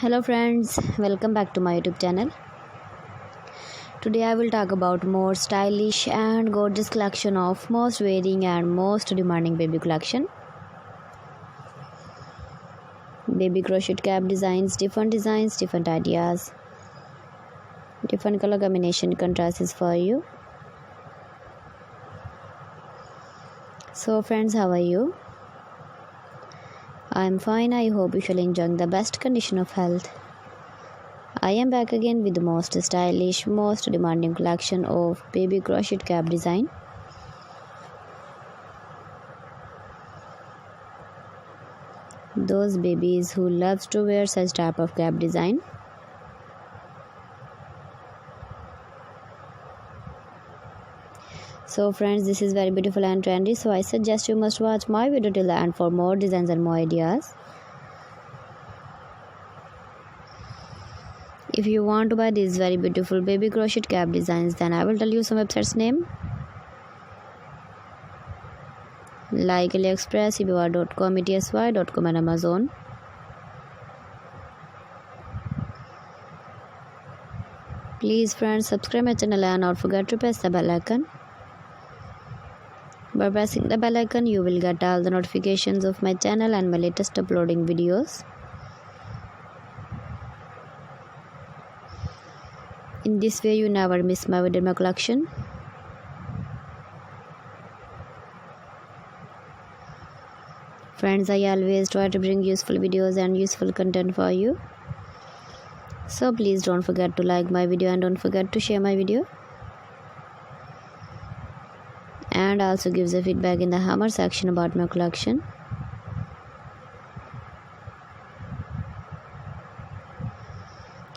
Hello friends, welcome back to my YouTube channel. Today I will talk about more stylish and gorgeous collection of most varying and most demanding baby collection. Baby crochet cap designs, different ideas, different color combination contrasts for you. So friends, how are you? I am fine. I hope you shall enjoy the best condition of health. I am back again with the most stylish, most demanding collection of baby crochet cap design. Those babies who loves to wear such type of cap design. So friends, this is very beautiful and trendy, so I suggest you must watch my video till the end for more designs and more ideas. If you want to buy these very beautiful baby crochet cap designs, then I will tell you some websites name like AliExpress, ebay.com, etsy.com and Amazon. Please friends, subscribe my channel and don't forget to press the bell icon. By pressing the bell icon, you will get all the notifications of my channel and my latest uploading videos. In this way, you never miss my video, my collection. Friends, I always try to bring useful videos and useful content for you. So please don't forget to like my video and don't forget to share my video. And also gives a feedback in the hammer section about my collection.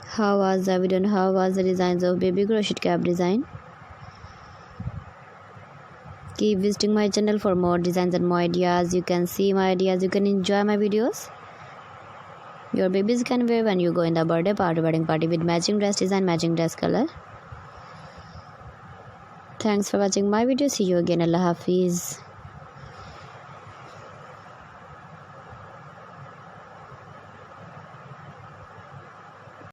How was the video and how was the designs of baby crochet cap design? Keep visiting my channel for more designs and more ideas. You can see my ideas, you can enjoy my videos. Your babies can wear when you go in the birthday party, wedding party with matching dress design, matching dress color. Thanks for watching my video. See you again. Allah Hafiz.